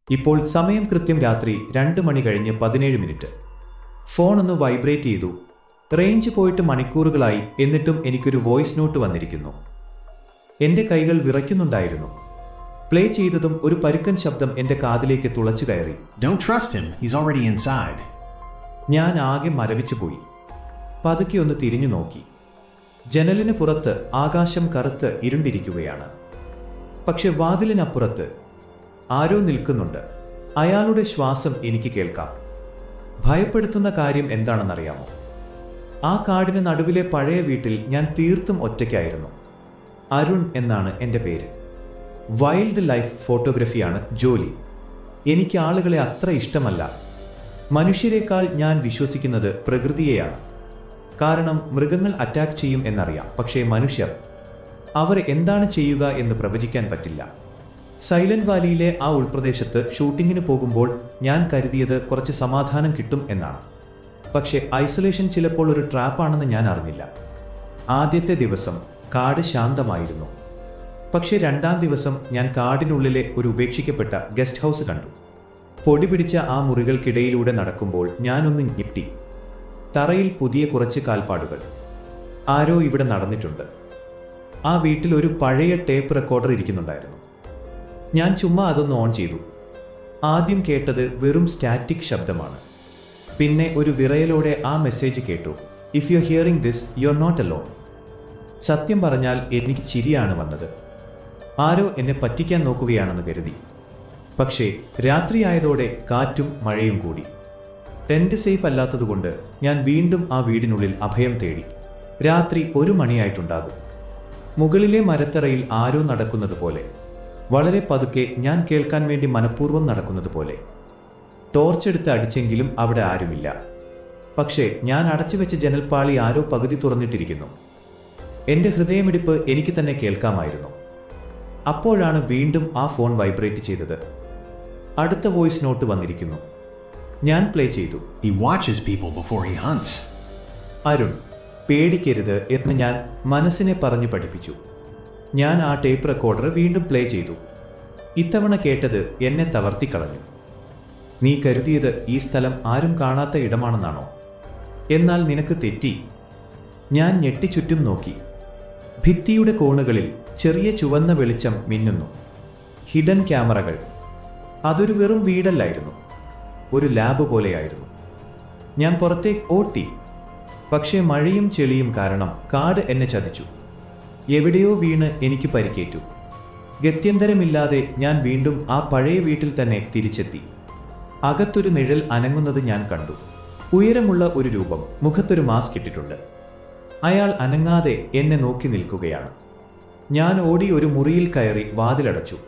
ഇപ്പോൾ സമയം കൃത്യം രാത്രി 2 മണി കഴിഞ്ഞ് 17 മിനിറ്റ്. ഫോൺ ഒന്ന് വൈബ്രേറ്റ് ചെയ്തു. റേഞ്ച് പോയിട്ട് മണിക്കൂറുകളായി, എന്നിട്ടും എനിക്കൊരു വോയിസ് നോട്ട് വന്നിരിക്കുന്നു. എൻ്റെ കൈകൾ വിറയ്ക്കുന്നുണ്ടായിരുന്നു. പ്ലേ ചെയ്തതും ഒരു പരുക്കൻ ശബ്ദം എൻ്റെ കാതിലേക്ക് തുളച്ചു കയറി. Don't trust him, he's already inside. ഞാൻ ആകെ മരവിച്ചു പോയി. പതുക്കെ ഒന്ന് തിരിഞ്ഞു നോക്കി. ജനലിന് പുറത്ത് ആകാശം കറുത്ത് ഇരുണ്ടിരിക്കുകയാണ്. പക്ഷെ വാതിലിനപ്പുറത്ത് ആരോ നിൽക്കുന്നുണ്ട്. അയാളുടെ ശ്വാസം എനിക്ക് കേൾക്കാം. ഭയപ്പെടുത്തുന്ന കാര്യം എന്താണെന്നറിയാമോ? ആ കാടിന് നടുവിലെ പഴയ വീട്ടിൽ ഞാൻ തീർത്തും ഒറ്റയ്ക്കായിരുന്നു. അരുൺ എന്നാണ് എൻ്റെ പേര്. വൈൽഡ് ലൈഫ് ഫോട്ടോഗ്രഫിയാണ് ജോലി. എനിക്ക് ആളുകളെ അത്ര ഇഷ്ടമല്ല. മനുഷ്യരെക്കാൾ ഞാൻ വിശ്വസിക്കുന്നത് പ്രകൃതിയെയാണ്. കാരണം മൃഗങ്ങൾ അറ്റാക്ക് ചെയ്യും എന്നറിയാം, പക്ഷേ മനുഷ്യർ, അവർ എന്താണ് ചെയ്യുക എന്ന് പ്രവചിക്കാൻ പറ്റില്ല. സൈലന്റ് വാലിയിലെ ആ ഉൾപ്രദേശത്ത് ഷൂട്ടിങ്ങിന് പോകുമ്പോൾ ഞാൻ കരുതിയത് കുറച്ച് സമാധാനം കിട്ടും എന്നാണ്. പക്ഷേ ഐസൊലേഷൻ ചിലപ്പോൾ ഒരു ട്രാപ്പാണെന്ന് ഞാൻ അറിഞ്ഞില്ല. ആദ്യത്തെ ദിവസം കാട് ശാന്തമായിരുന്നു. പക്ഷേ രണ്ടാം ദിവസം ഞാൻ കാടിനുള്ളിലെ ഒരു ഉപേക്ഷിക്കപ്പെട്ട ഗസ്റ്റ് ഹൗസ് കണ്ടു. പൊടി പിടിച്ച ആ മുറികൾക്കിടയിലൂടെ നടക്കുമ്പോൾ ഞാനൊന്ന് ഞെട്ടി. തറയിൽ പുതിയ കുറച്ച് കാൽപ്പാടുകൾ. ആരോ ഇവിടെ നടന്നിട്ടുണ്ട്. ആ വീട്ടിൽ ഒരു പഴയ ടേപ്പ് റെക്കോർഡർ ഇരിക്കുന്നുണ്ടായിരുന്നു. ഞാൻ ചുമ്മാ അതൊന്ന് ഓൺ ചെയ്തു. ആദ്യം കേട്ടത് വെറും സ്റ്റാറ്റിക് ശബ്ദമാണ്. പിന്നെ ഒരു വിറയലോടെ ആ മെസ്സേജ് കേട്ടു. If you hearing this, you are not alone. സത്യം പറഞ്ഞാൽ എനിക്ക് ചിരിയാണ് വന്നത്. ആരോ എന്നെ പറ്റിക്കാൻ നോക്കുകയാണെന്ന് കരുതി. പക്ഷേ രാത്രിയായതോടെ കാറ്റും മഴയും കൂടി. ടെന്റ് സേഫ് അല്ലാത്തതുകൊണ്ട് ഞാൻ വീണ്ടും ആ വീടിനുള്ളിൽ അഭയം തേടി. രാത്രി 1 മണിയായിട്ടുണ്ടാകും. മുകളിലെ മരത്തറയിൽ ആരോ നടക്കുന്നത് പോലെ, വളരെ പതുക്കെ, ഞാൻ കേൾക്കാൻ വേണ്ടി മനഃപൂർവ്വം നടക്കുന്നത് പോലെ. ടോർച്ചെടുത്ത് അടിച്ചെങ്കിലും അവിടെ ആരുമില്ല. പക്ഷേ ഞാൻ അടച്ചുവെച്ച ജനൽപ്പാളി ആരോ പകുതി തുറന്നിട്ടിരിക്കുന്നു. എൻ്റെ ഹൃദയമിടിപ്പ് എനിക്ക് തന്നെ കേൾക്കാമായിരുന്നു. അപ്പോഴാണ് വീണ്ടും ആ ഫോൺ വൈബ്രേറ്റ് ചെയ്തത്. അടുത്ത വോയിസ് നോട്ട് വന്നിരിക്കുന്നു. ഞാൻ പ്ലേ ചെയ്തു. He watches people before he hunts. Arun, പേടിക്കരുത് എന്ന് ഞാൻ മനസ്സിനെ പറഞ്ഞു പഠിപ്പിച്ചു. ഞാൻ ആ ടേപ്പ് റെക്കോർഡർ വീണ്ടും പ്ലേ ചെയ്തു. ഇത്തവണ കേട്ടത് എന്നെ തവർത്തിക്കളഞ്ഞു. നീ കരുതിയത് ഈ സ്ഥലം ആരും കാണാത്ത ഇടമാണെന്നാണോ? എന്നാൽ നിനക്ക് തെറ്റി. ഞാൻ ഞെട്ടിച്ചുറ്റും നോക്കി. ഭിത്തിയുടെ കോണുകളിൽ ചെറിയ ചുവന്ന വെളിച്ചം മിന്നുന്നു. ഹിഡൻ ക്യാമറകൾ. അതൊരു വെറും വീടല്ലായിരുന്നു, ഒരു ലാബ് പോലെയായിരുന്നു. ഞാൻ പുറത്തേക്ക് ഓട്ടി. പക്ഷേ മഴയും ചെളിയും കാരണം കാട് എന്നെ ചതിച്ചു. എവിടെയോ വീണ് എനിക്ക് പരിക്കേറ്റു. ഗത്യന്തരമില്ലാതെ ഞാൻ വീണ്ടും ആ പഴയ വീട്ടിൽ തന്നെ തിരിച്ചെത്തി. അകത്തൊരു നിഴൽ അനങ്ങുന്നത് ഞാൻ കണ്ടു. ഉയരമുള്ള ഒരു രൂപം, മുഖത്തൊരു മാസ്ക് ഇട്ടിട്ടുണ്ട്. അയാൾ അനങ്ങാതെ എന്നെ നോക്കി നിൽക്കുകയാണ്. ഞാൻ ഓടി ഒരു മുറിയിൽ കയറി വാതിലടച്ചു.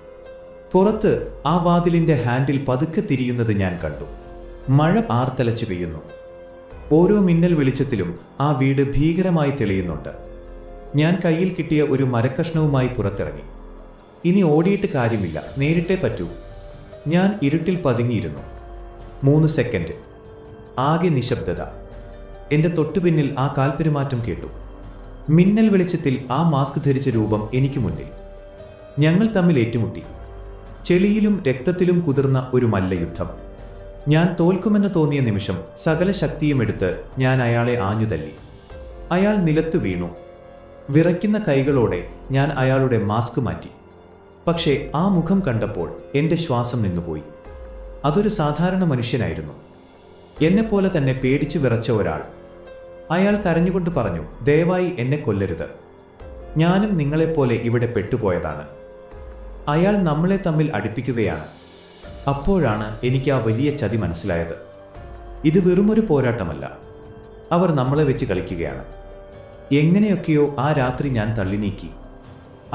പുറത്ത് ആ വാതിലിന്റെ ഹാൻഡിൽ പതുക്കെ തിരിയുന്നത് ഞാൻ കണ്ടു. മഴ ആർത്തലച്ച് പെയ്യുന്നു. ഓരോ മിന്നൽ വെളിച്ചത്തിലും ആ വീട് ഭീകരമായി തെളിയുന്നുണ്ട്. ഞാൻ കയ്യിൽ കിട്ടിയ ഒരു മരക്കഷ്ണവുമായി പുറത്തിറങ്ങി. ഇനി ഓടിയിട്ട് കാര്യമില്ല, നേരിട്ടേ പറ്റൂ. ഞാൻ ഇരുട്ടിൽ പതുങ്ങിയിരുന്നു. 3 സെക്കൻഡ്. ആകെ നിശബ്ദത. എൻ്റെ തൊട്ടുപിന്നിൽ ആ കാൽപ്പെരുമാറ്റം കേട്ടു. മിന്നൽ വെളിച്ചത്തിൽ ആ മാസ്ക് ധരിച്ച രൂപം എനിക്ക് മുന്നിൽ. ഞങ്ങൾ തമ്മിൽ ഏറ്റുമുട്ടി. ചെളിയിലും രക്തത്തിലും കുതിർന്ന ഒരു മല്ലയുദ്ധം. ഞാൻ തോൽക്കുമെന്ന് തോന്നിയ നിമിഷം സകല ശക്തിയും എടുത്ത് ഞാൻ അയാളെ ആഞ്ഞുതല്ലി. അയാൾ നിലത്തു വീണു. വിറയ്ക്കുന്ന കൈകളോടെ ഞാൻ അയാളുടെ മാസ്ക് മാറ്റി. പക്ഷേ ആ മുഖം കണ്ടപ്പോൾ എൻ്റെ ശ്വാസം നിന്നുപോയി. അതൊരു സാധാരണ മനുഷ്യനായിരുന്നു, എന്നെപ്പോലെ തന്നെ പേടിച്ചു വിറച്ച ഒരാൾ. അയാൾ കരഞ്ഞുകൊണ്ട് പറഞ്ഞു, ദയവായി എന്നെ കൊല്ലരുത്. ഞാനും നിങ്ങളെപ്പോലെ ഇവിടെ പെട്ടുപോയതാണ്. അയാൾ നമ്മളെ തമ്മിൽ അടുപ്പിക്കുകയാണ്. അപ്പോഴാണ് എനിക്ക് ആ വലിയ ചതി മനസ്സിലായത്. ഇത് വെറുമൊരു പോരാട്ടമല്ല, അവർ നമ്മളെ വെച്ച് കളിക്കുകയാണ്. എങ്ങനെയൊക്കെയോ ആ രാത്രി ഞാൻ തള്ളി നീക്കി.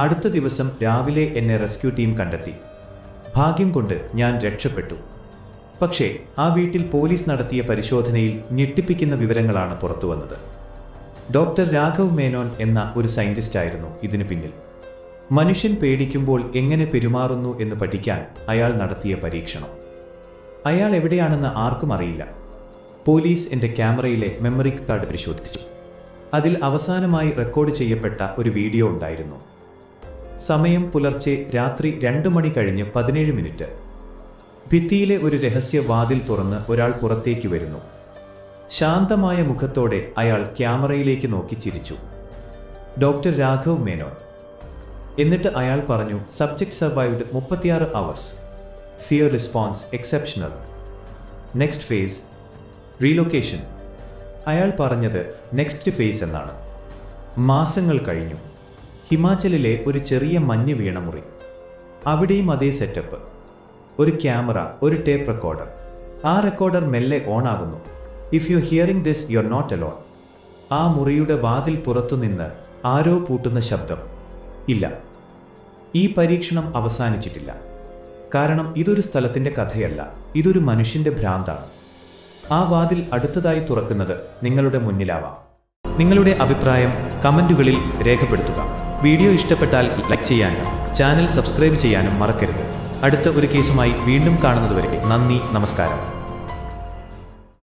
അടുത്ത ദിവസം രാവിലെ എന്നെ റെസ്ക്യൂ ടീം കണ്ടെത്തി. ഭാഗ്യം കൊണ്ട് ഞാൻ രക്ഷപ്പെട്ടു. പക്ഷേ ആ വീട്ടിൽ പോലീസ് നടത്തിയ പരിശോധനയിൽ ഞെട്ടിപ്പിക്കുന്ന വിവരങ്ങളാണ് പുറത്തുവന്നത്. ഡോക്ടർ രാഘവ് മേനോൻ എന്ന ഒരു സയന്റിസ്റ്റായിരുന്നു ഇതിനു പിന്നിൽ. മനുഷ്യൻ പേടിക്കുമ്പോൾ എങ്ങനെ പെരുമാറുന്നു എന്ന് പഠിക്കാൻ അയാൾ നടത്തിയ പരീക്ഷണം. അയാൾ എവിടെയാണെന്ന് ആർക്കും അറിയില്ല. പോലീസ് എൻ്റെ ക്യാമറയിലെ മെമ്മറി കാർഡ് പരിശോധിച്ചു. അതിൽ അവസാനമായി റെക്കോർഡ് ചെയ്യപ്പെട്ട ഒരു വീഡിയോ ഉണ്ടായിരുന്നു. സമയം പുലർച്ചെ രാത്രി 2 മണി കഴിഞ്ഞ് 17 മിനിറ്റ്. ഭിത്തിയിലെ ഒരു രഹസ്യ വാതിൽ തുറന്ന് ഒരാൾ പുറത്തേക്ക് വരുന്നു. ശാന്തമായ മുഖത്തോടെ അയാൾ ക്യാമറയിലേക്ക് നോക്കി ചിരിച്ചു. ഡോക്ടർ രാഘവ് മേനോൻ. എന്നിട്ട് അയാൾ പറഞ്ഞു, subject survived 36 hours. Fear response exceptional. Next face relocation. അയാൾ പറഞ്ഞത് നെക്സ്റ്റ് ഫേസ് എന്നാണ്. മാസങ്ങൾ കഴിഞ്ഞു. ഹിമാചലിലെ ഒരു ചെറിയ മഞ്ഞ് വീണ മുറി. അവിടെയും അതേ സെറ്റപ്പ്. ഒരു ക്യാമറ, ഒരു ടേപ്പ് റെക്കോർഡർ. ആ റെക്കോർഡർ മെല്ലെ ഓൺ ആകുന്നു. If you hearing this you are not alone. ആ മുറിയുടെ വാതിൽ പുറത്തുനിന്ന് ആരോ പൂട്ടുന്ന ശബ്ദം. ഇല്ല, ഈ പരീക്ഷണം അവസാനിച്ചിട്ടില്ല. കാരണം ഇതൊരു സ്ഥലത്തിൻ്റെ കഥയല്ല, ഇതൊരു മനുഷ്യൻ്റെ ഭ്രാന്താണ്. ആ വാതിൽ അടുത്തതായി തുറക്കുന്നത് നിങ്ങളുടെ മുന്നിലാവാം. നിങ്ങളുടെ അഭിപ്രായം കമൻറ്റുകളിൽ രേഖപ്പെടുത്തുക. വീഡിയോ ഇഷ്ടപ്പെട്ടാൽ ലൈക്ക് ചെയ്യാനും ചാനൽ സബ്സ്ക്രൈബ് ചെയ്യാനും മറക്കരുത്. അടുത്ത ഒരു കേസുമായി വീണ്ടും കാണുന്നതുവരെ നന്ദി, നമസ്കാരം.